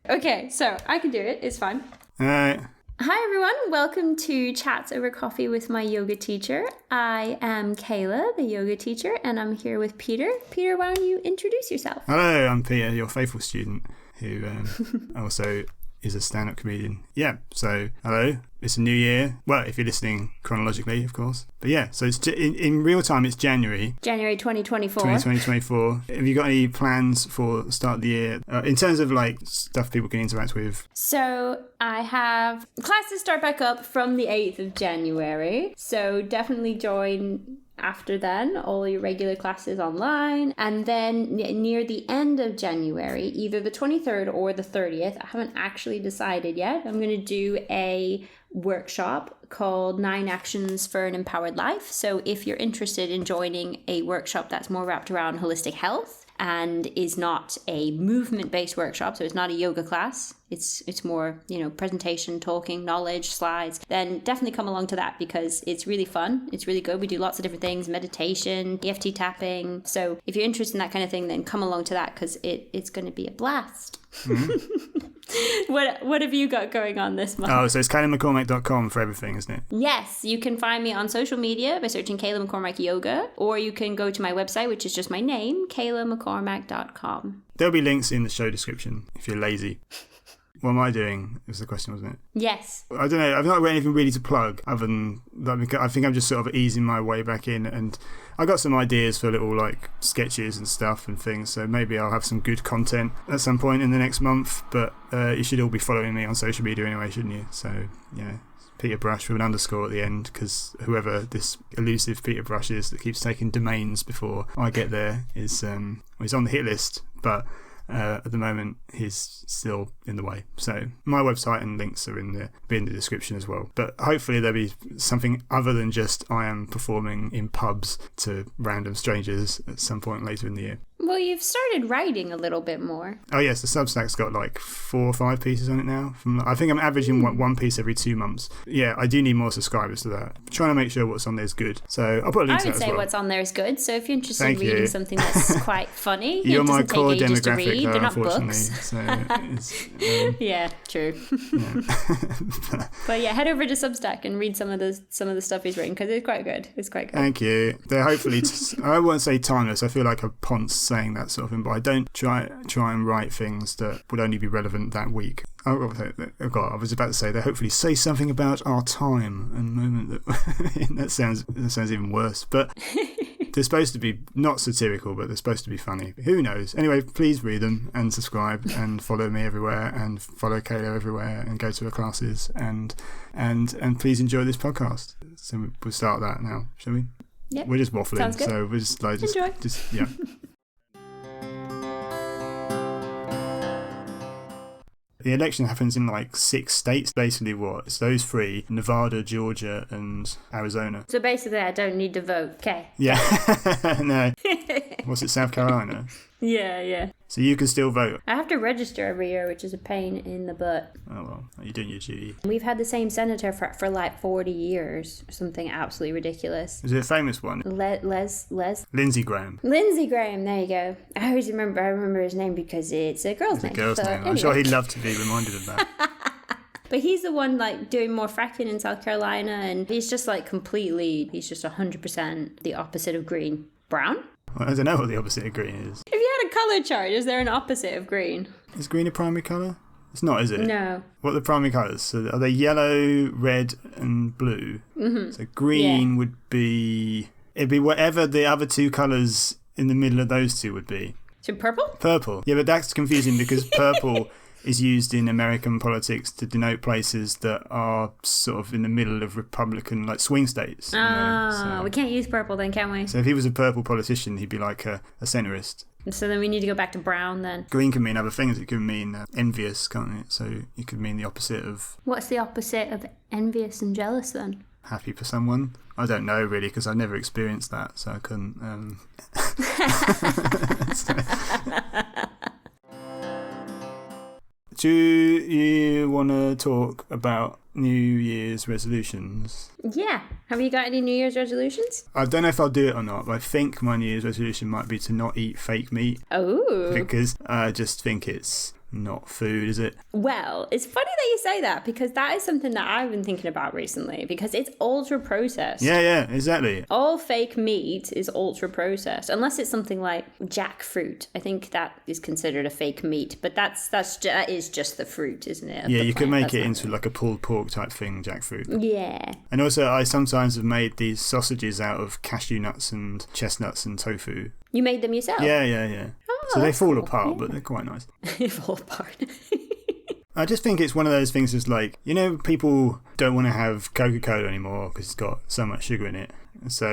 Okay, so I can do it. It's fine. All right. Hi everyone, welcome to Chats Over Coffee with my yoga teacher. I am Kayla, the yoga teacher, and I'm here with Peter. Peter, why don't you introduce yourself? Hello, I'm Peter, your faithful student who also is a stand-up comedian. Yeah, so hello. It's a new year. Well, if you're listening chronologically, of course. But yeah, so it's in real time, it's January. January 2024. 2024. Have you got any plans for the start of the year in terms of like stuff people can interact with? So I have classes start back up from the 8th of January. So definitely join after then, all your regular classes online. And then near the end of January, either the 23rd or the 30th, I haven't actually decided yet. I'm going to do a workshop called 9 Actions for an Empowered Life. So if you're interested in joining a workshop that's more wrapped around holistic health and is not a movement-based workshop, so it's not a yoga class, it's more, presentation, talking, knowledge, slides, then definitely come along to that because it's really fun. It's really good. We do lots of different things, meditation, EFT tapping. So if you're interested in that kind of thing, then come along to that because it's going to be a blast. Mm-hmm. What have you got going on this month? Oh, so it's KaylaMcCormack.com for everything, isn't it? Yes, you can find me on social media by searching Kayla McCormack Yoga, or you can go to my website, which is just my name, KaylaMcCormack.com. There'll be links in the show description if you're lazy. What am I doing? Was the question, wasn't it? Yes. I don't know. I've not got anything really to plug other than that. I think I'm just sort of easing my way back in, and I got some ideas for little like sketches and stuff and things. So maybe I'll have some good content at some point in the next month. But you should all be following me on social media anyway, shouldn't you? So yeah, Peter Brush with an underscore at the end, because whoever this elusive Peter Brush is that keeps taking domains before I get there is he's on the hit list, but. At the moment, he's still in the way. So my website and links are in the description as well. But hopefully there'll be something other than just I am performing in pubs to random strangers at some point later in the year. Well, you've started writing a little bit more. Oh yes, the Substack's got like 4 or 5 pieces on it now. I think I'm averaging one piece every 2 months. Yeah, I do need more subscribers to that. I'm trying to make sure what's on there is good. So I'll put a link to that as well. I would say what's on there is good. So if you're interested in reading something that's quite funny, you're my it doesn't core take ages demographic, to read. though, They're not books. So yeah, true. Yeah. But yeah, head over to Substack and read some of the stuff he's written because it's quite good. It's quite good. Thank you. They're hopefully I won't say timeless. I feel like a ponce saying that sort of thing, but I don't try and write things that would only be relevant that week. Oh God, I was about to say they hopefully say something about our time and moment that sounds even worse. But they're supposed to be not satirical, but they're supposed to be funny. Who knows? Anyway, please read them and subscribe and follow me everywhere and follow Kayla everywhere and go to her classes and please enjoy this podcast. So we'll start that now, shall we? Yeah. We're just waffling, sounds good. so we're just like enjoy. Just yeah. The election happens in like 6 states. Basically what? It's those 3, Nevada, Georgia and Arizona. So basically I don't need to vote. Okay. Yeah. No. What's it, South Carolina? Yeah. So you can still vote? I have to register every year, which is a pain in the butt. Oh well, you're doing your duty. We've had the same senator for like 40 years. Something absolutely ridiculous. Is it a famous one? Lindsey Graham. Lindsey Graham, there you go. I always remember his name because it's a girl's name. It's a girl's name. Anyway. I'm sure he'd love to be reminded of that. But he's the one like doing more fracking in South Carolina, and he's just like he's just 100% the opposite of green. Brown? Well, I don't know what the opposite of green is. If you had a colour chart, is there an opposite of green? Is green a primary colour? It's not, is it? No. What are the primary colours? So are they yellow, red and blue? Mm-hmm. So green would be... It'd be whatever the other 2 colours in the middle of those 2 would be. So purple? Purple. Yeah, but that's confusing because purple is used in American politics to denote places that are sort of in the middle of Republican, like swing states. So we can't use purple then, can we? So if he was a purple politician, he'd be like a centrist. So then we need to go back to brown then. Green can mean other things. It can mean envious, can't it? So it could mean the opposite of... What's the opposite of envious and jealous then? Happy for someone. I don't know really because I never experienced that, so I couldn't... Do you want to talk about New Year's resolutions? Yeah. Have you got any New Year's resolutions? I don't know if I'll do it or not, but I think my New Year's resolution might be to not eat fake meat. Oh. Because I just think it's not food, is it? Well, it's funny that you say that, because that is something that I've been thinking about recently, because it's ultra processed. Yeah, exactly. All fake meat is ultra processed, unless it's something like jackfruit. I think that is considered a fake meat, but that is just the fruit, isn't it? Yeah, you can make it into like a pulled pork type thing, jackfruit. Yeah. And also, I sometimes have made these sausages out of cashew nuts and chestnuts and tofu. You made them yourself? Yeah. Oh, so they fall cool. apart, but they're quite nice. They fall apart. I just think it's one of those things that's like, people don't want to have Coca-Cola anymore because it's got so much sugar in it. So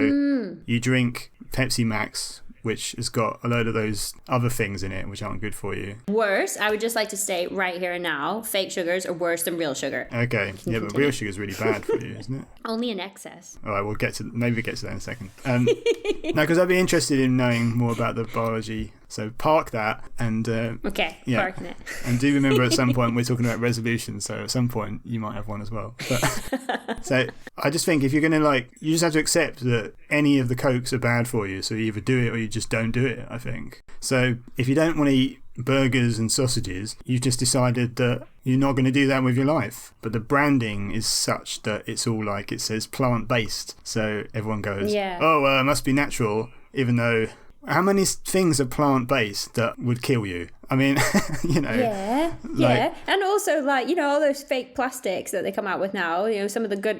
you drink Pepsi Max, which has got a load of those other things in it which aren't good for you. Worse, I would just like to state right here and now, fake sugars are worse than real sugar. Okay, yeah, but real sugar is really bad for you, isn't it? Only in excess. All right, we'll get to that in a second. No, because I'd be interested in knowing more about the biology. So park that and... okay, yeah. parking it. And do remember at some point we're talking about resolutions, so at some point you might have one as well. But, so I just think if you're going to you just have to accept that any of the Cokes are bad for you, so you either do it or you just don't do it, I think. So if you don't want to eat burgers and sausages, you've just decided that you're not going to do that with your life. But the branding is such that it's all it says plant-based, so everyone goes, it must be natural, even though... How many things are plant-based that would kill you? I mean, Yeah. And also, all those fake plastics that they come out with now, some of the good,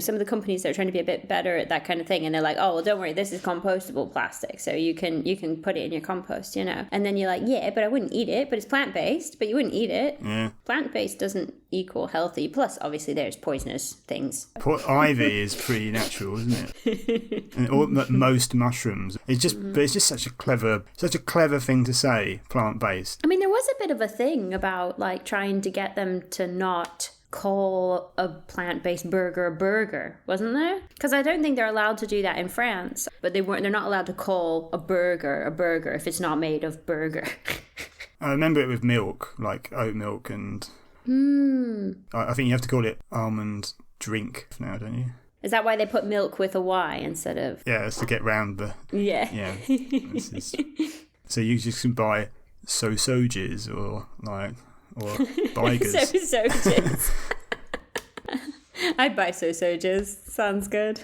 some of the companies that are trying to be a bit better at that kind of thing. And they're like, oh, well, don't worry, this is compostable plastic. So you can put it in your compost, And then you're like, yeah, but I wouldn't eat it. But it's plant-based, but you wouldn't eat it. Yeah. Plant-based doesn't equal healthy. Plus, obviously, there's poisonous things. Ivy is pretty natural, isn't it? And most mushrooms. It's just such a clever thing to say, plant-based. I mean, there was a bit of a thing about trying to get them to not call a plant-based burger a burger, wasn't there? Because I don't think they're allowed to do that in France, but they're not allowed to call a burger if it's not made of burger. I remember it with milk, like oat milk, and I think you have to call it almond drink now, don't you? Is that why they put milk with a Y instead of... Yeah, it's to get round the... Yeah. So you just can buy sausages or bigers. Sausages. I'd buy sausages. Sounds good.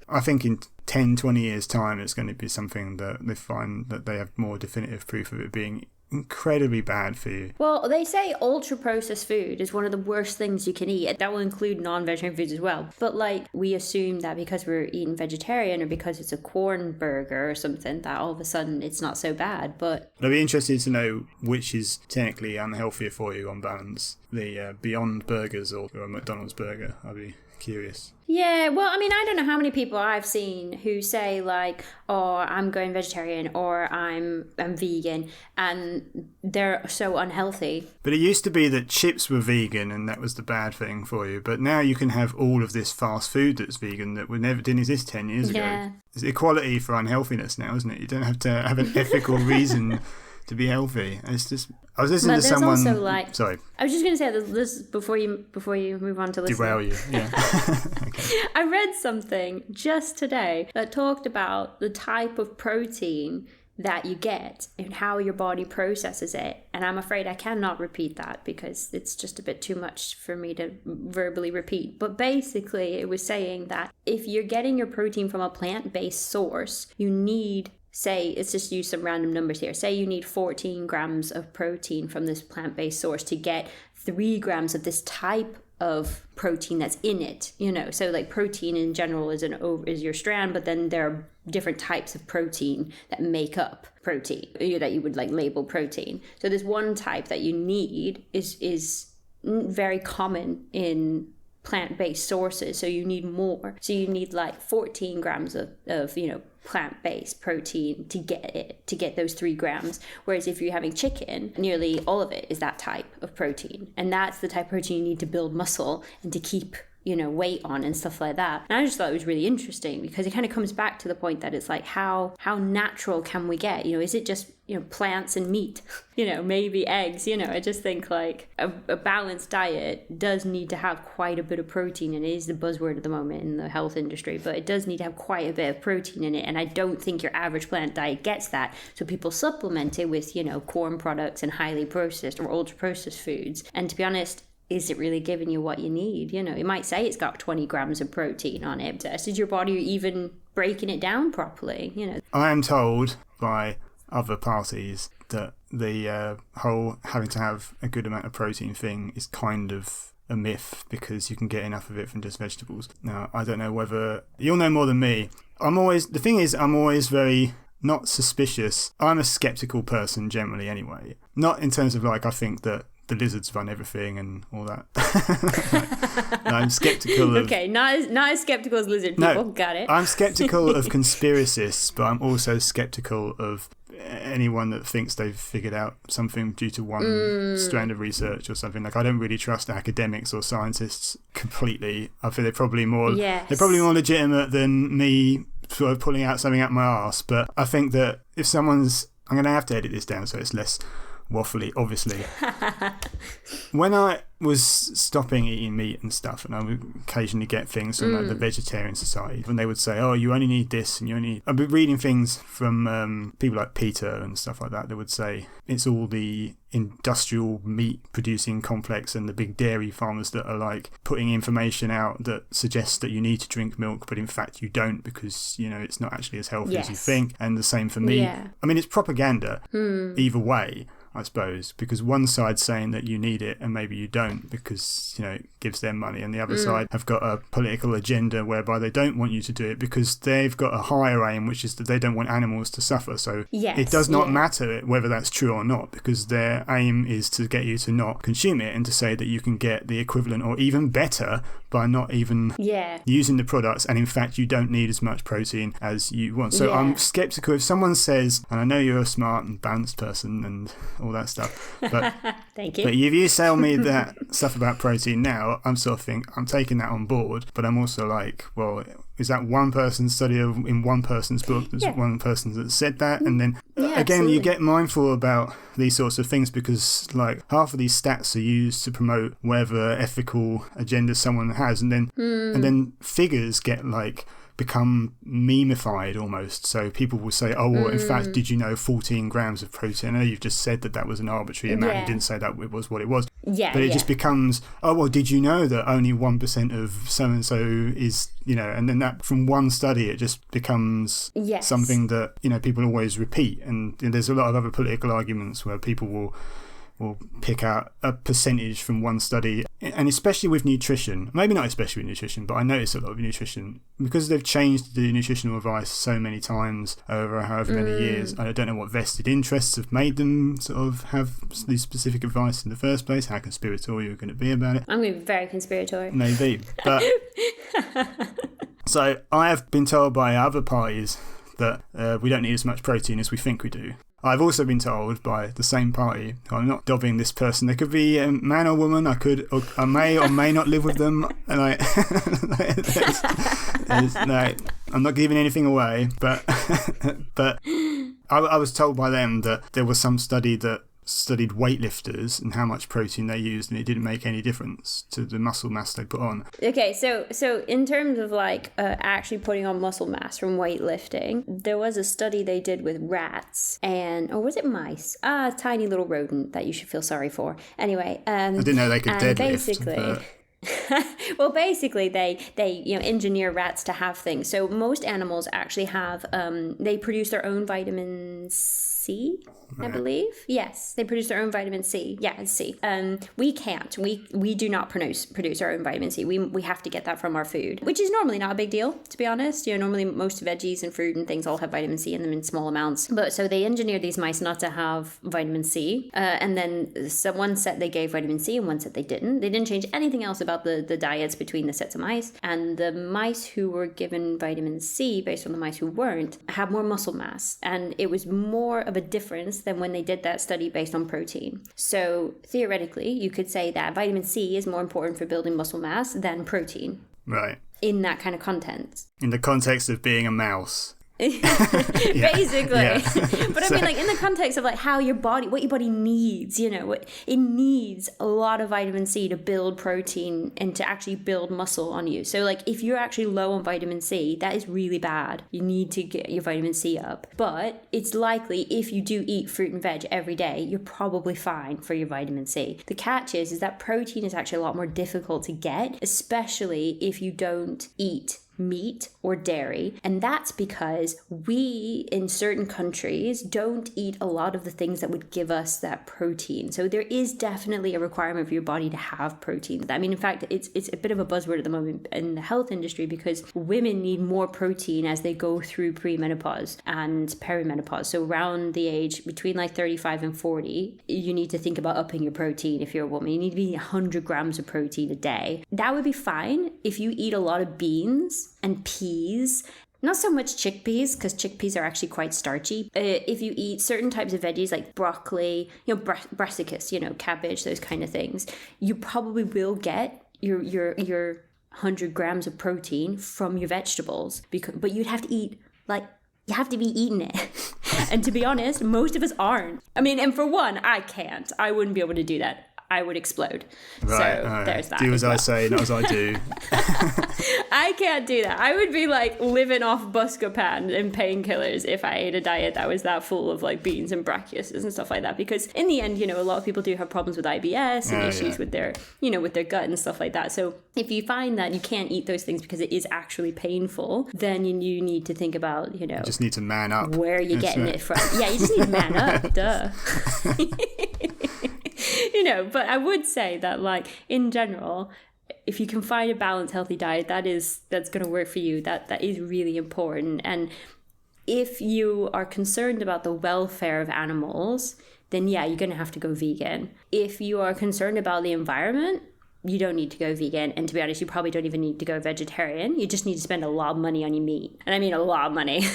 I think in 10, 20 years' time, it's going to be something that they find that they have more definitive proof of it being incredibly bad for you. Well, they say ultra-processed food is one of the worst things you can eat. That will include non-vegetarian foods as well. But, we assume that because we're eating vegetarian or because it's a corn burger or something, that all of a sudden it's not so bad. But I'd be interested to know which is technically unhealthier for you on balance. The Beyond Burgers or a McDonald's burger. I'd be curious. Yeah, well, I mean, I don't know how many people I've seen who say oh, I'm going vegetarian or I'm vegan, and they're so unhealthy. But it used to be that chips were vegan and that was the bad thing for you. But now you can have all of this fast food that's vegan that didn't exist 10 years ago. It's equality for unhealthiness now, isn't it? You don't have to have an ethical reason to be healthy. It's just... I was listening to someone... Sorry. I was just going to say this before you move on to listening. Derail you, yeah. Okay. I read something just today that talked about the type of protein that you get and how your body processes it. And I'm afraid I cannot repeat that because it's just a bit too much for me to verbally repeat. But basically, it was saying that if you're getting your protein from a plant-based source, you need... Say, let's just use some random numbers here. Say you need 14 grams of protein from this plant-based source to get 3 grams of this type of protein that's in it. So protein in general is your strand, but then there are different types of protein that make up protein that you would label protein. So this one type that you need is very common in plant-based sources, so you need more. So you need 14 grams of plant-based protein to get those 3 grams. Whereas if you're having chicken, nearly all of it is that type of protein, and that's the type of protein you need to build muscle and to keep weight on and stuff like that. And I just thought it was really interesting because it kind of comes back to the point that it's like, how natural can we get? Is it just plants and meat? Maybe eggs. I just think like a balanced diet does need to have quite a bit of protein, and it is the buzzword at the moment in the health industry, but it does need to have quite a bit of protein in it, and I don't think your average plant diet gets that. So people supplement it with corn products and highly processed or ultra processed foods, and to be honest, is it really giving you what you need? It might say it's got 20 grams of protein on it, but is your body even breaking it down properly? I am told by other parties that the whole having to have a good amount of protein thing is kind of a myth because you can get enough of it from just vegetables. Now, I don't know whether you'll know more than me. I'm always very not suspicious. I'm a skeptical person generally anyway. Not in terms of like I think that the lizards run everything and all that. No, I'm skeptical of... Okay, not as skeptical as lizard people. No, got it. I'm skeptical of conspiracists, but I'm also skeptical of anyone that thinks they've figured out something due to one strand of research or something. Like, I don't really trust academics or scientists completely. I feel they're probably more legitimate than me sort of pulling out something out my arse. But I think that if someone's... I'm going to have to edit this down so it's less waffly, obviously. When I was stopping eating meat and stuff, and I would occasionally get things from like the Vegetarian Society, when they would say, oh, you only need this, and you only need... I've been reading things from people like Peter and stuff like that would say it's all the industrial meat producing complex and the big dairy farmers that are like putting information out that suggests that you need to drink milk, but in fact you don't, because it's not actually as healthy as you think. And the same for meat. I mean, it's propaganda either way, I suppose, because one side's saying that you need it and maybe you don't because it gives them money, and the other side have got a political agenda whereby they don't want you to do it because they've got a higher aim, which is that they don't want animals to suffer. So it does not matter whether that's true or not, because their aim is to get you to not consume it and to say that you can get the equivalent or even better by not even using the products, and in fact you don't need as much protein as you want. So I'm skeptical if someone says, and I know you're a smart and balanced person and all that stuff, but thank you. But if you sell me that stuff about protein now, I'm sort of think I'm taking that on board, but I'm also like, well, is that one person's study in one person's book? There's one person that said that, and then again, absolutely. You get mindful about these sorts of things because like half of these stats are used to promote whatever ethical agenda someone has, and then figures get like become memeified almost. So people will say, oh, well, in fact, did you know 14 grams of protein? I know you've just said that was an arbitrary amount. You didn't say that it was what it was. But it just becomes, oh, well, did you know that only 1% of so-and-so is, and then that from one study, it just becomes something that, people always repeat. And there's a lot of other political arguments where people will pick out a percentage from one study, and especially with nutrition, maybe not especially with nutrition, but I notice a lot of nutrition, because they've changed the nutritional advice so many times over however many years. I don't know what vested interests have made them sort of have these specific advice in the first place, how conspiratorial you're going to be about it. I'm going to be very conspiratorial. Maybe, but... So I have been told by other parties that we don't need as much protein as we think we do. I've also been told by the same party, I'm not dobbing this person, they could be a man or woman, I may or may not live with them, and I'm not giving anything away, but I was told by them that there was some study that studied weightlifters and how much protein they used, and it didn't make any difference to the muscle mass they put on. Okay, so in terms of like actually putting on muscle mass from weightlifting, there was a study they did with rats or was it mice? Tiny little rodent that you should feel sorry for. Anyway, I didn't know they could deadlift. Basically, well, basically, they engineer rats to have things. So most animals actually have they produce their own vitamin C. I believe. Yes, they produce their own vitamin C. Yeah, it's C. We can't. We do not produce our own vitamin C. We have to get that from our food, which is normally not a big deal, to be honest. Normally most veggies and fruit and things all have vitamin C in them in small amounts. But so they engineered these mice not to have vitamin C, and then one set they gave vitamin C and one set they didn't. They didn't change anything else about the diets between the sets of mice. And the mice who were given vitamin C, based on the mice who weren't, had more muscle mass, and it was more of a difference than when they did that study based on protein. So theoretically, you could say that vitamin C is more important for building muscle mass than protein. Right. In that kind of context. In the context of being a mouse. Basically. Yeah. But I mean, like, in the context of like how your body, what your body needs, you know, it needs a lot of vitamin C to build protein and to actually build muscle on you. So like if you're actually low on vitamin C, that is really bad. You need to get your vitamin C up. But it's likely if you do eat fruit and veg every day, you're probably fine for your vitamin C. The catch is that protein is actually a lot more difficult to get, especially if you don't eat meat or dairy, and that's because we in certain countries don't eat a lot of the things that would give us that protein. So there is definitely a requirement for your body to have protein. I mean, in fact, it's a bit of a buzzword at the moment in the health industry because women need more protein as they go through premenopause and perimenopause. So around the age between like 35 and 40, you need to think about upping your protein. If you're a woman, you need to be 100 grams of protein a day. That would be fine if you eat a lot of beans and peas, not so much chickpeas because chickpeas are actually quite starchy. If you eat certain types of veggies like broccoli, you know, brassicas, you know, cabbage, those kind of things, you probably will get your 100 grams of protein from your vegetables. But you'd have to eat, like, you have to be eating it. And to be honest, most of us aren't. I mean, and for one, I can't. I wouldn't be able to do that. I would explode. Right, so there's that. Do as I say, not as I do. I can't do that. I would be like living off Buscopan and painkillers if I ate a diet that was that full of like beans and brachiases and stuff like that. Because in the end, you know, a lot of people do have problems with IBS and issues with their, you know, with their gut and stuff like that. So if you find that you can't eat those things because it is actually painful, then you need to think about, you know, you just need to man up. Where you're getting it from. Yeah, you just need to man up. Duh. You know, but I would say that, like, in general, if you can find a balanced, healthy diet, that's going to work for you. That is really important. And if you are concerned about the welfare of animals, then yeah, you're going to have to go vegan. If you are concerned about the environment, you don't need to go vegan. And to be honest, you probably don't even need to go vegetarian. You just need to spend a lot of money on your meat. And I mean a lot of money.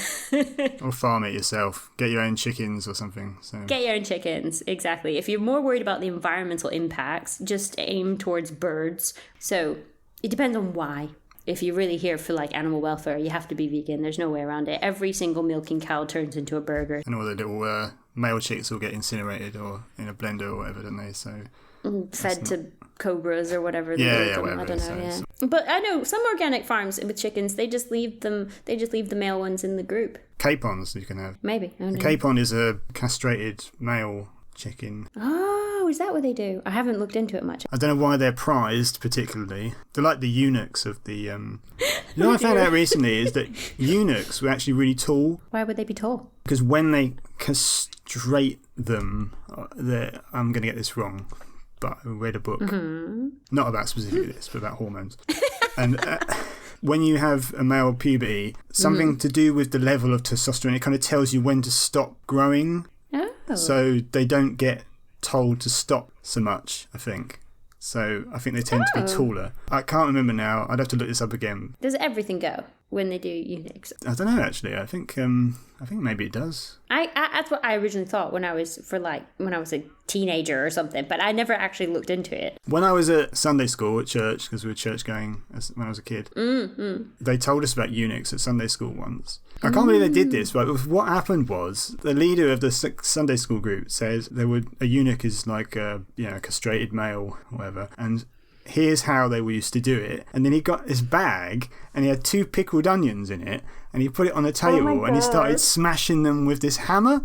Or farm it yourself. Get your own chickens or something. So. Get your own chickens, exactly. If you're more worried about the environmental impacts, just aim towards birds. So it depends on why. If you're really here for like animal welfare, you have to be vegan. There's no way around it. Every single milking cow turns into a burger. And all the little male chicks will get incinerated or in a blender or whatever, don't they? So fed to cobras or whatever. Whatever. I don't know. But I know some organic farms with chickens, they just leave the male ones in the group. Capons you can have. Maybe. I don't know. Capon is a castrated male chicken. Oh, is that what they do? I haven't looked into it much. I don't know why they're prized particularly. They're like the eunuchs of the... You know what I found out recently is that eunuchs were actually really tall. Why would they be tall? Because when they castrate them... I'm going to get this wrong, but I read a book. Mm-hmm. Not about specifically this, but about hormones. And... when you have a male puberty, something to do with the level of testosterone, it kind of tells you when to stop growing. Oh. So they don't get told to stop so much, I think. So I think they tend to be taller. I can't remember now. I'd have to look this up again. Does everything go when they do eunuchs? I don't know, actually. I think maybe it does. I that's what I originally thought when I was a teenager or something, but I never actually looked into it. When I was at Sunday school at church, because we were church going when I was a kid, they told us about eunuchs at Sunday school once. I can't believe they did this, but what happened was the leader of the Sunday school group says a eunuch is like a castrated male or whatever, and here's how they used to do it. And then he got this bag and he had 2 pickled onions in it and he put it on the table and he started smashing them with this hammer.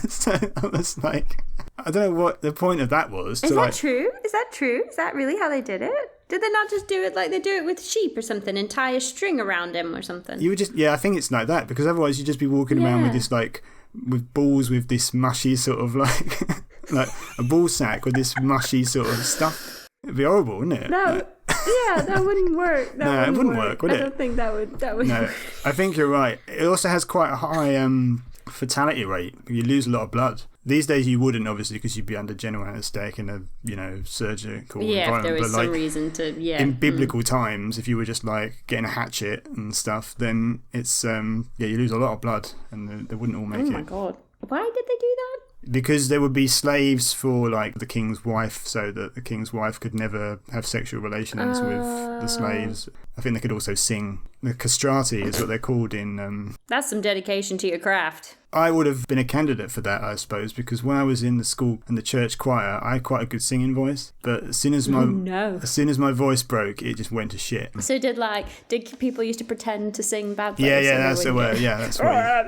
So I was like, I don't know what the point of that was. Is that true? Is that true? Is that really how they did it? Did they not just do it like they do it with sheep or something and tie a string around him or something? You would just, I think it's like that, because otherwise you'd just be walking around with this with balls with this mushy sort of like a ball sack with this mushy sort of stuff. It'd be horrible, wouldn't it? No, that wouldn't work. No, it wouldn't work, would it? I don't think that would. No, I think you're right. It also has quite a high fatality rate. You lose a lot of blood. These days you wouldn't, obviously, because you'd be under general anaesthetic in a surgical environment. If there was but some reason to, in biblical times, if you were just like getting a hatchet and stuff, then it's you lose a lot of blood, and they wouldn't all make it. Oh my god. Why did they do that? Because there would be slaves for, like, the king's wife, so that the king's wife could never have sexual relations with the slaves. I think they could also sing. The castrati is what they're called in... That's some dedication to your craft. I would have been a candidate for that, I suppose, because when I was in the school and the church choir, I had quite a good singing voice. But as soon as my voice broke, it just went to shit. So did people used to pretend to sing bad things? Yeah, that's the word. Yeah, that's right.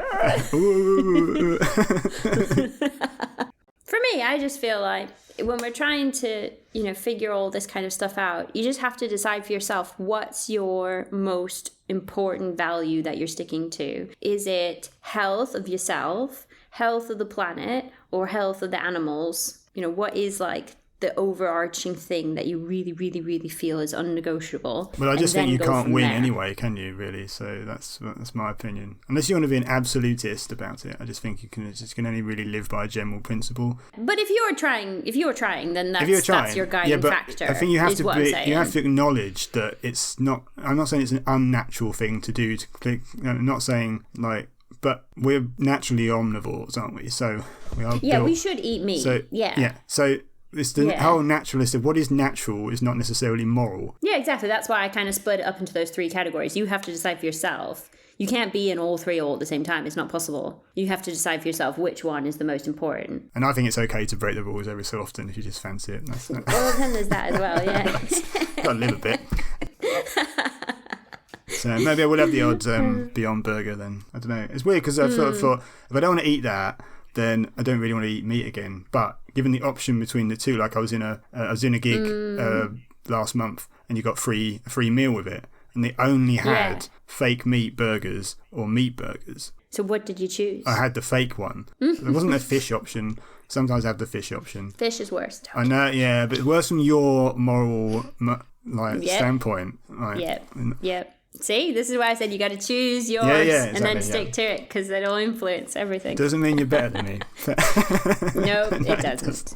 For me, I just feel like when we're trying to, figure all this kind of stuff out, you just have to decide for yourself what's your most important value that you're sticking to. Is it health of yourself, health of the planet, or health of the animals? What is like the overarching thing that you really, really, really feel is unnegotiable? Well, I just think you can't win anyway, can you, really? So that's my opinion. Unless you want to be an absolutist about it, I just think you can only really live by a general principle. But if you're trying, then that's your guiding factor. I think you have to acknowledge that it's not. I'm not saying it's an unnatural thing to do. I'm not saying like. But we're naturally omnivores, aren't we? So we are. Yeah, we should eat meat. So, yeah. So it's the whole naturalistic. What is natural is not necessarily moral. Yeah, exactly. That's why I kind of split it up into those three categories. You have to decide for yourself. You can't be in all three all at the same time. It's not possible. You have to decide for yourself which one is the most important. And I think it's okay to break the rules every so often if you just fancy it. Well, then there's that as well, yeah. Got a little bit. So maybe I will have the odd Beyond Burger then. I don't know. It's weird because I thought if I don't want to eat that, then I don't really want to eat meat again. But given the option between the two, like I was in a gig last month, and you got a free meal with it, and they only had fake meat burgers or meat burgers. So what did you choose? I had the fake one. There wasn't a fish option. Sometimes I have the fish option. Fish is worse. I know, yeah, but worse from your moral standpoint. Yep. See, this is why I said you got to choose yours and then stick to it, because it'll influence everything. Doesn't mean you're better than me. No, it doesn't.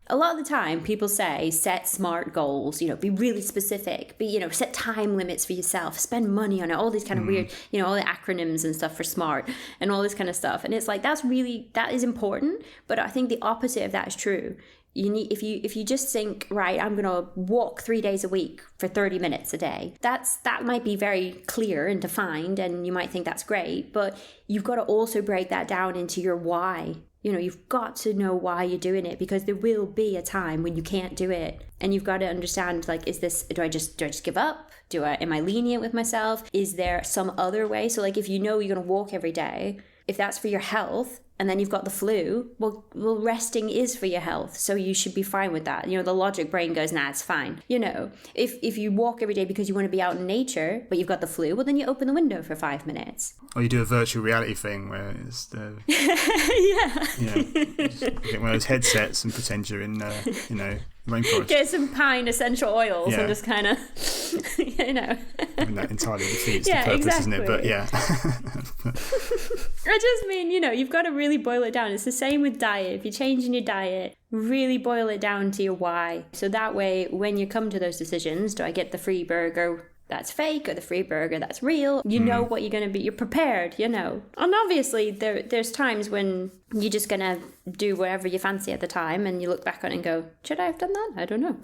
A lot of the time, people say set smart goals, be really specific, set time limits for yourself, spend money on it, all these kind of weird, all the acronyms and stuff for SMART and all this kind of stuff. And it's like, that is important, but I think the opposite of that is true. You need, if you just think, right, I'm going to walk 3 days a week for 30 minutes a day, that might be very clear and defined, and you might think that's great, but you've got to also break that down into your why. You've got to know why you're doing it, because there will be a time when you can't do it, and you've got to understand, like, do I just give up? Am I lenient with myself? Is there some other way? So, like, if you know you're going to walk every day, if that's for your health, and then you've got the flu, well, resting is for your health, so you should be fine with that. The logic brain goes, nah, it's fine. If you walk every day because you want to be out in nature, but you've got the flu, well, then you open the window for 5 minutes. Or you do a virtual reality thing where it's the... you get one of those headsets and pretend you're in, rainforest. Get some pine essential oils and just kind of, I mean, that entirely defeats the purpose, isn't it? But yeah. I just mean, you've got to really boil it down. It's the same with diet. If you're changing your diet, really boil it down to your why. So that way, when you come to those decisions, do I get the free burger that's fake or the free burger that's real? You know what you're going to be. You're prepared, And obviously, there's times when you're just going to do whatever you fancy at the time, and you look back on it and go, should I have done that? I don't know.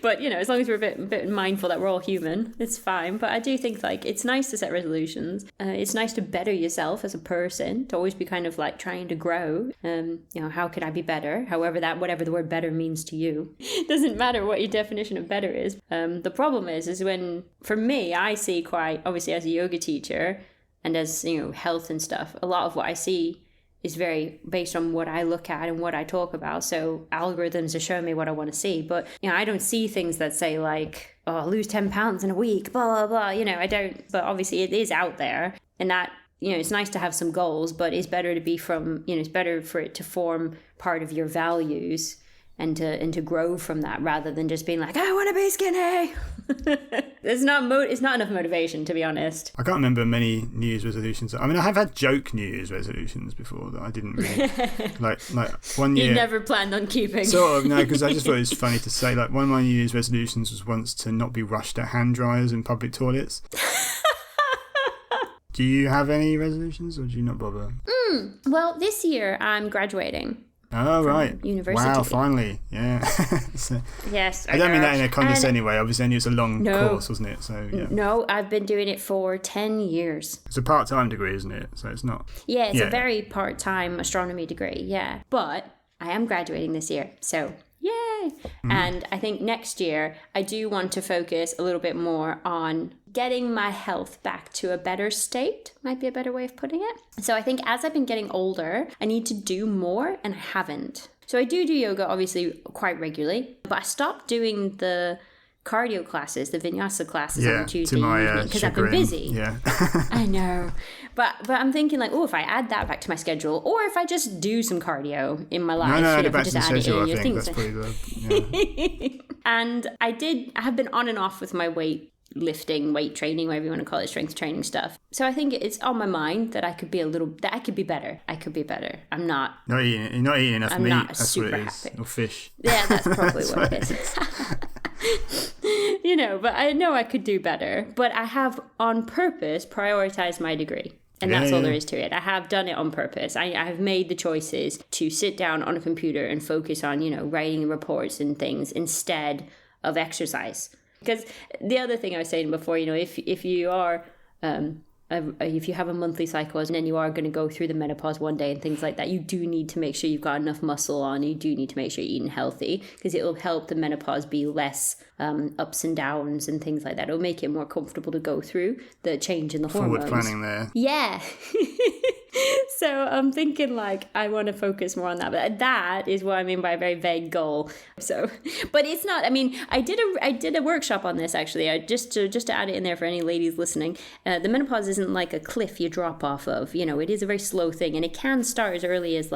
But, as long as we're a bit mindful that we're all human, it's fine. But I do think, like, it's nice to set resolutions. It's nice to better yourself as a person, to always be kind of, like, trying to grow. How could I be better? Whatever the word better means to you. It doesn't matter what your definition of better is. The problem is when, for me, I see quite, obviously as a yoga teacher and as, health and stuff, a lot of what I see is very based on what I look at and what I talk about. So algorithms are showing me what I want to see. But, I don't see things that say like, oh, lose 10 pounds in a week, blah, blah, blah. I don't. But obviously it is out there. And that, it's nice to have some goals, but it's better to be it's better for it to form part of your values and to grow from that, rather than just being like, I want to be skinny. It's not enough motivation, to be honest. I can't remember many New Year's resolutions. I mean, I have had joke New Year's resolutions before that I didn't really like 1 year. You never planned on keeping. Sort of, no, because I just thought it was funny to say. Like, one of my New Year's resolutions was once to not be rushed at hand dryers in public toilets. Do you have any resolutions, or do you not bother? Well, this year I'm graduating. Oh, right. University. Wow, finally. Yeah. So, Yes. I don't mean that in a condescending way. Obviously, I knew it's a long course, wasn't it? So, yeah. No, I've been doing it for 10 years. It's a part-time degree, isn't it? So it's not... Yeah, it's a very part-time astronomy degree, yeah. But I am graduating this year, so yay! And I think next year I do want to focus a little bit more on getting my health back to a better state, might be a better way of putting it. So I think as I've been getting older, I need to do more, and I haven't. So I do yoga, obviously, quite regularly, but I stopped doing the cardio classes, the vinyasa classes on Tuesday evening, because I've been busy. Yeah. I know. But I'm thinking like, if I add that back to my schedule, or if I just do some cardio in my life. No, if I back to just the add schedule, it in, I think. That's probably the... And I have been on and off with my weight lifting, weight training, whatever you want to call it, strength training stuff. So I think it's on my mind that I could be better. I could be better. I'm not. You're not eating enough meat. Not That's super what it is. happy. Or fish. Yeah, that's probably what it is. But I know I could do better. But I have on purpose prioritized my degree. And that's all there is to it. I have done it on purpose. I have made the choices to sit down on a computer and focus on, writing reports and things instead of exercise. Because the other thing I was saying before, if you are, if you have a monthly cycle and then you are going to go through the menopause one day and things like that, you do need to make sure you've got enough muscle on. You do need to make sure you're eating healthy, because it will help the menopause be less ups and downs and things like that. It'll make it more comfortable to go through the change in the hormones. Forward planning there. Yeah. So I'm thinking I want to focus more on that, but that is what I mean by a very vague goal. So, but it's not. I mean, I did a workshop on this actually. Just to add it in there for any ladies listening. The menopause isn't like a cliff you drop off of. It is a very slow thing, and it can start as early as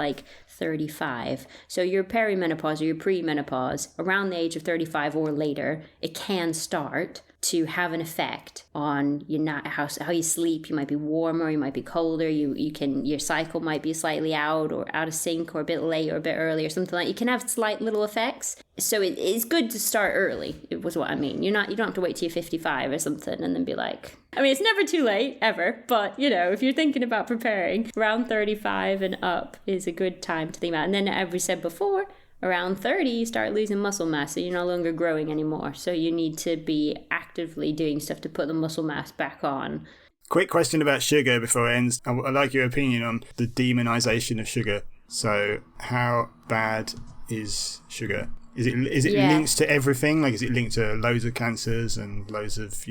35. So your perimenopause or your premenopause around the age of 35 or later, it can start to have an effect on how you sleep. You might be warmer, you might be colder, your cycle might be slightly out of sync, or a bit late or a bit early or something like that. You can have slight little effects. So it is good to start early, it was what I mean. You don't have to wait till you're 55 or something and then be like, it's never too late, ever, but if you're thinking about preparing, around 35 and up is a good time to think about. And then, as we said before, around 30, you start losing muscle mass, so you're no longer growing anymore. So you need to be actively doing stuff to put the muscle mass back on. Quick question about sugar before it ends. I'd like your opinion on the demonisation of sugar. So how bad is sugar? Is it linked to everything? Is it linked to loads of cancers and loads of,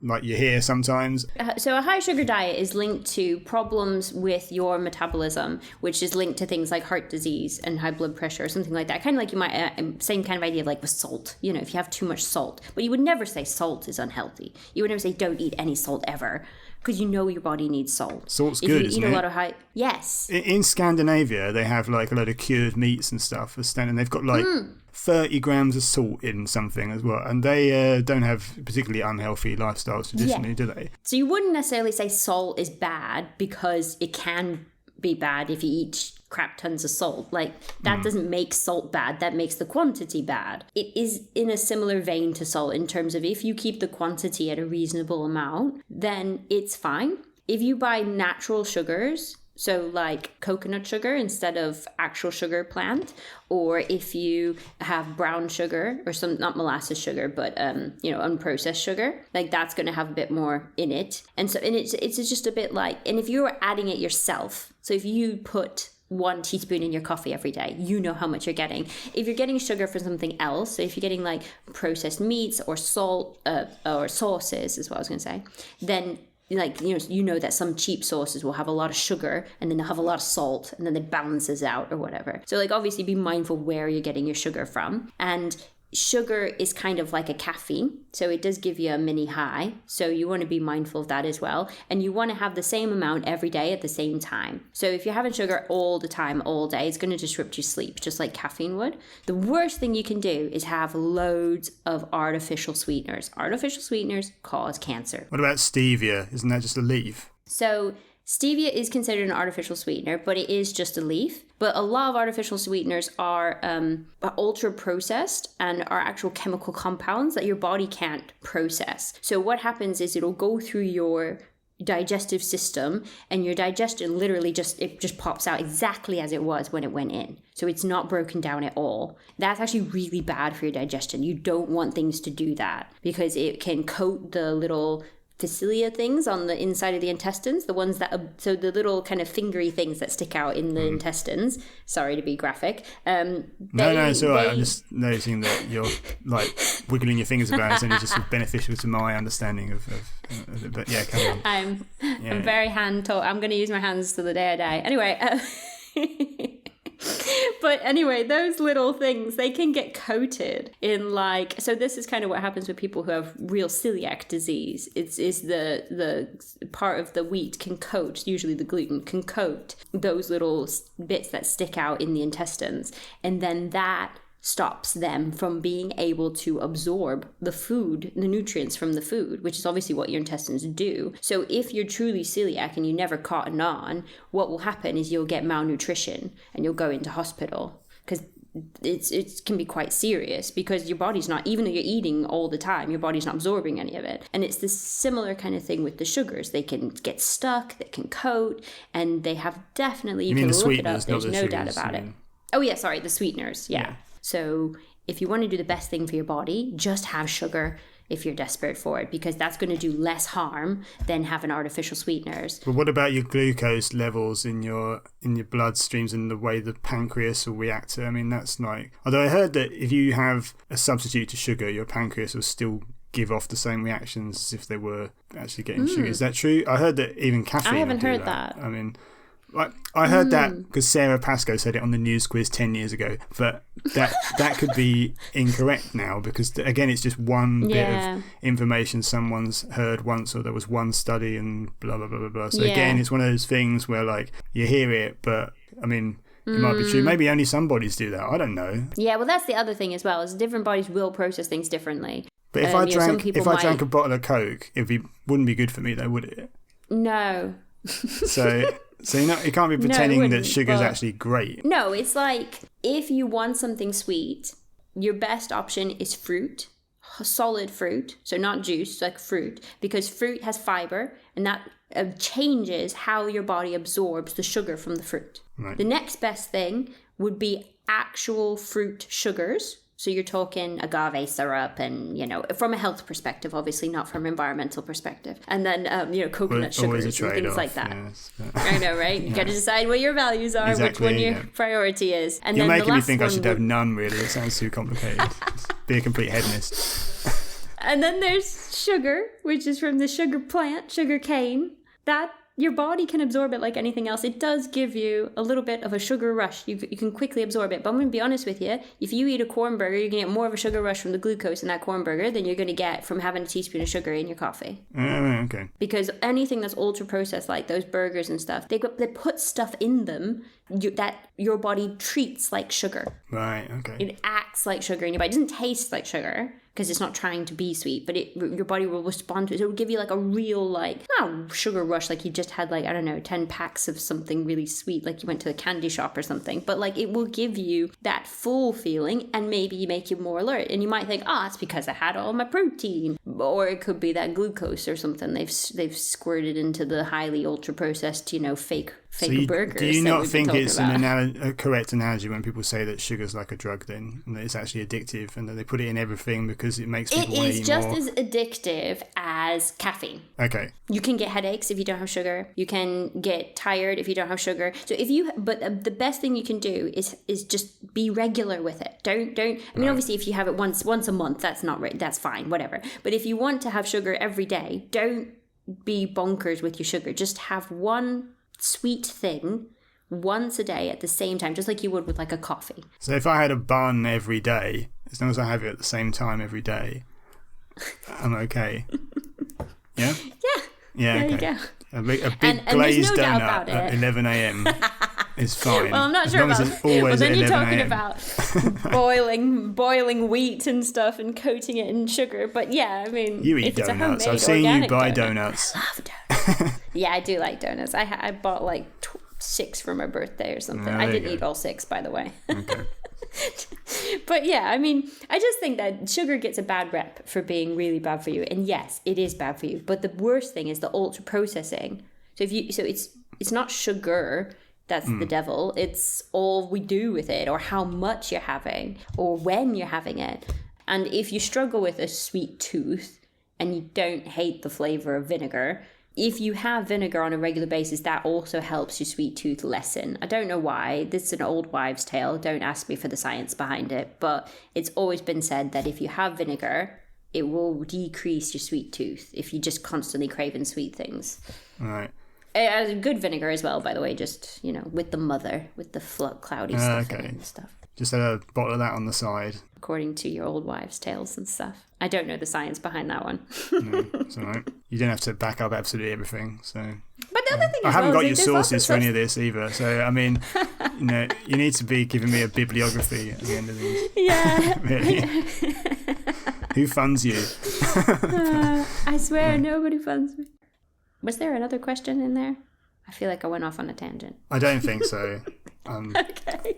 like you hear sometimes? So a high sugar diet is linked to problems with your metabolism, which is linked to things like heart disease and high blood pressure or something like that. Kind of like you might, same kind of idea with salt, if you have too much salt. But you would never say salt is unhealthy. You would never say don't eat any salt ever, because your body needs salt. Salt's good, isn't it? If you eat a lot of high... Yes. In Scandinavia, they have a load of cured meats and stuff, and they've got 30 grams of salt in something as well. And they don't have particularly unhealthy lifestyles traditionally, do they? So you wouldn't necessarily say salt is bad, because it can be bad if you eat crap tons of salt. That doesn't make salt bad, that makes the quantity bad. It is in a similar vein to salt in terms of if you keep the quantity at a reasonable amount, then it's fine. If you buy natural sugars, so coconut sugar instead of actual sugar plant, or if you have brown sugar or not molasses sugar, but unprocessed sugar, that's going to have a bit more in it. And it's just a bit and if you're adding it yourself, so if you put 1 teaspoon in your coffee every day, you know how much you're getting. If you're getting sugar from something else, so if you're getting processed meats or salt or sauces is what I was going to say, then that some cheap sauces will have a lot of sugar and then they'll have a lot of salt and then it balances out or whatever. So obviously be mindful where you're getting your sugar from. And sugar is kind of like a caffeine, so it does give you a mini high, so you want to be mindful of that as well. And you want to have the same amount every day at the same time. So if you're having sugar all the time, all day, it's going to disrupt your sleep, just like caffeine would. The worst thing you can do is have loads of artificial sweeteners. Artificial sweeteners cause cancer. What about stevia? Isn't that just a leaf? So stevia is considered an artificial sweetener, but it is just a leaf. But a lot of artificial sweeteners are ultra processed and are actual chemical compounds that your body can't process. So what happens is it'll go through your digestive system, and your digestion literally just pops out exactly as it was when it went in. So it's not broken down at all. That's actually really bad for your digestion. You don't want things to do that because it can coat the little fascia things on the inside of the intestines, the ones that so the little kind of fingery things that stick out in the intestines. Sorry to be graphic. No, it's all right. I'm just noticing that you're like wiggling your fingers about, and it's just beneficial to my understanding of it. But yeah, carry on. I'm very I'm going to use my hands till the day I die. Anyway. But anyway, those little things, they can get coated in so this is kind of what happens with people who have real celiac disease. It's the part of the wheat can coat, usually the gluten, can coat those little bits that stick out in the intestines. And then that stops them from being able to absorb the food, the nutrients from the food, which is obviously what your intestines do. So if you're truly celiac and you never cotton on, what will happen is you'll get malnutrition and you'll go into hospital because it can be quite serious because your body's not, even though you're eating all the time, your body's not absorbing any of it. And it's this similar kind of thing with the sugars. They can get stuck, they can coat, and they have definitely, you can look it up, there's no doubt about it. Oh yeah, sorry, the sweeteners, yeah. So if you want to do the best thing for your body, just have sugar if you're desperate for it, because that's going to do less harm than having artificial sweeteners. But what about your glucose levels in your bloodstreams and the way the pancreas will react to it? I mean, that's like, although I heard that if you have a substitute to sugar, your pancreas will still give off the same reactions as if they were actually getting sugar. Is that true? I heard that even caffeine. I haven't heard that. I mean, I heard that because Sarah Pascoe said it on the news quiz 10 years ago, but that could be incorrect now because, again, it's just one bit of information someone's heard once, or there was one study and blah, blah, blah, blah, blah. So, again, it's one of those things where, like, you hear it, but, I mean, it might be true. Maybe only some bodies do that. I don't know. Yeah, well, that's the other thing as well, is different bodies will process things differently. But if I drank a bottle of Coke, wouldn't be good for me, though, would it? No. So you can't be pretending that sugar's actually great. No, it's like if you want something sweet, your best option is fruit, solid fruit, so not juice, like fruit, because fruit has fiber and that changes how your body absorbs the sugar from the fruit. Right. The next best thing would be actual fruit sugars. So you're talking agave syrup and, from a health perspective, obviously, not from an environmental perspective. And then, coconut sugars and things like that. Yes, I know, right? You got to decide what your values are, which one your priority is. And you're then making me think I should have none, really. It sounds too complicated. Be a complete hedonist. And then there's sugar, which is from the sugar plant, sugar cane. That your body can absorb it like anything else. It does give you a little bit of a sugar rush. You can quickly absorb it. But I'm going to be honest with you. If you eat a corn burger, you're going to get more of a sugar rush from the glucose in that corn burger than you're going to get from having a teaspoon of sugar in your coffee. Okay. Because anything that's ultra processed, like those burgers and stuff, they put stuff in them that your body treats like sugar. Right, okay. It acts like sugar in your body. It doesn't taste like sugar because it's not trying to be sweet, but your body will respond to it. So it will give you like a real, not sugar rush, like you just had 10 packs of something really sweet, like you went to a candy shop or something. But it will give you that full feeling and maybe make you more alert. And you might think, it's because I had all my protein. Or it could be that glucose or something they've squirted into the highly ultra processed, fake burgers. Do you not think it's a correct analogy when people say that sugar's like a drug then, and that it's actually addictive and that they put it in everything because it makes people want to eat more? It is just as addictive as caffeine. Okay. You can get headaches if you don't have sugar. You can get tired if you don't have sugar. So but the best thing you can do is just be regular with it. Don't. I mean, obviously, if you have it once a month, that's fine, whatever. But if you want to have sugar every day, don't be bonkers with your sugar. Just have one sweet thing once a day at the same time, just like you would with a coffee. So if I had a bun every day, as long as I have it at the same time every day, I'm okay. Yeah? Yeah, there okay. you go. A big glazed donut at 11 a.m. is fine. Well, I'm not sure about it. Well, then you're talking about boiling wheat and stuff and coating it in sugar. But yeah, I mean, you eat donuts. I've seen you buy donuts. I love donuts. Yeah, I do like donuts. I bought 6 for my birthday or something. I didn't eat all 6, by the way. Okay. But yeah, I mean, I just think that sugar gets a bad rep for being really bad for you. And yes, it is bad for you. But the worst thing is the ultra processing. So it's not sugar that's the devil. It's all we do with it, or how much you're having, or when you're having it. And if you struggle with a sweet tooth and you don't hate the flavor of vinegar, if you have vinegar on a regular basis, that also helps your sweet tooth lessen. I don't know why. This is an old wives' tale. Don't ask me for the science behind it. But it's always been said that if you have vinegar, it will decrease your sweet tooth if you're just constantly craving sweet things. Right. Good vinegar as well, by the way, just, with the mother, with the cloudy stuff in it and stuff. Just had a bottle of that on the side. According to your old wives' tales and stuff. I don't know the science behind that one. No, it's all right. You don't have to back up absolutely everything. So, but the other thing I haven't got your sources for any of this either. So, I mean, you need to be giving me a bibliography at the end of these. Yeah. Really? Who funds you? I swear, nobody funds me. Was there another question in there? I feel like I went off on a tangent. I don't think so. Okay.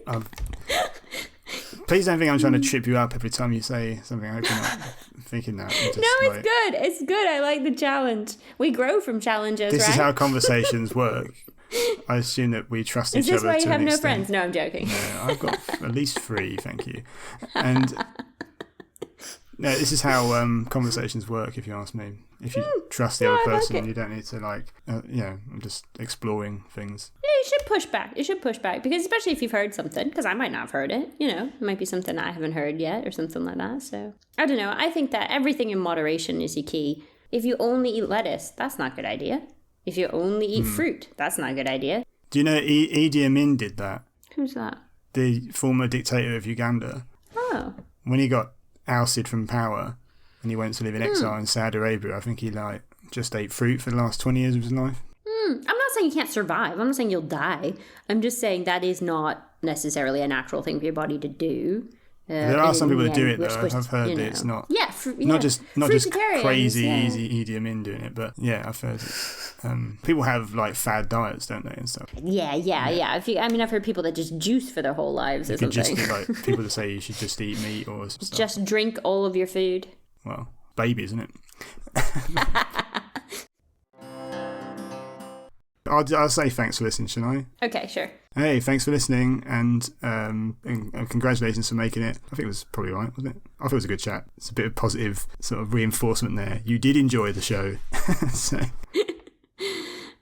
Please don't think I'm trying to trip you up every time you say something. I hope you're not thinking that. No, it's good. It's good. I like the challenge. We grow from challenges, This right? is how conversations work. I assume that we trust each other. Is this why you have no extent. friends? No, I'm joking. No, I've got at least 3, thank you. And no, this is how conversations work, if you ask me. If you trust the other person, you don't need to I'm just exploring things. Yeah, you should push back. Because especially if you've heard something, because I might not have heard it, it might be something I haven't heard yet or something like that. So I don't know. I think that everything in moderation is the key. If you only eat lettuce, that's not a good idea. If you only eat fruit, that's not a good idea. Do you know Idi Amin did that? Who's that? The former dictator of Uganda. Oh. When he got ousted from power and he went to live in exile in Saudi Arabia, I think he just ate fruit for the last 20 years of his life. I'm not saying you can't survive. I'm not saying you'll die. I'm just saying that is not necessarily a natural thing for your body to do. There are some people that do it, though. I've heard that it's not. Yeah, not just crazy easy Idi Amin doing it, but yeah, I've heard it. People have fad diets, don't they, and stuff. Yeah. I've heard people that just juice for their whole lives or something. Just people that say you should just eat meat or stuff. Just drink all of your food. Well, baby, isn't it? I'll say thanks for listening, shouldn't I? Okay, sure. Hey, thanks for listening, and congratulations for making it. I think it was probably right, wasn't it? I thought it was a good chat. It's a bit of positive sort of reinforcement there. You did enjoy the show. So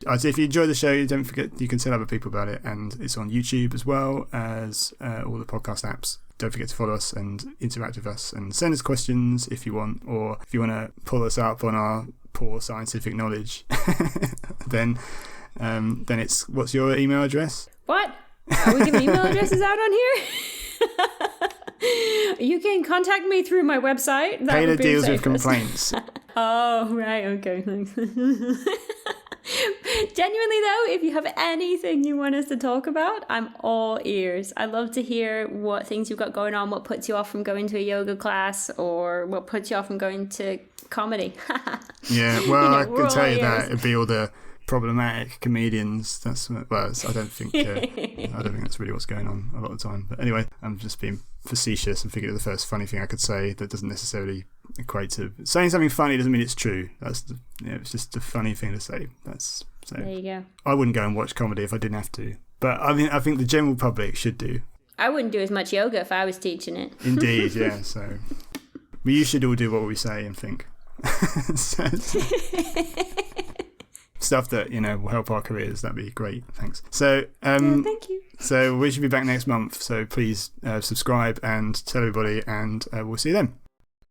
I'd say if you enjoy the show, don't forget you can tell other people about it, and it's on YouTube as well as all the podcast apps. Don't forget to follow us and interact with us and send us questions if you want, or if you want to pull us up on our poor scientific knowledge, then it's, what's your email address? What? Are we giving email addresses out on here? You can contact me through my website. Kayla deals with complaints. Oh, right. Okay, thanks. Genuinely though, if you have anything you want us to talk about, I'm all ears. I love to hear what things you've got going on, what puts you off from going to a yoga class, or what puts you off from going to comedy. Yeah, well, I can tell you that it'd be all the problematic comedians. I don't think that's really what's going on a lot of the time. But anyway, I'm just being facetious and figured the first funny thing I could say that doesn't necessarily equate to saying something funny doesn't mean it's true. It's just a funny thing to say. There you go. I wouldn't go and watch comedy if I didn't have to, but I think the general public should do. I wouldn't do as much yoga if I was teaching it. Indeed, yeah. So, but you should all do what we say and think. Stuff that will help our careers. That'd be great. Thanks. So, thank you. So we should be back next month. So please subscribe and tell everybody, and we'll see you then.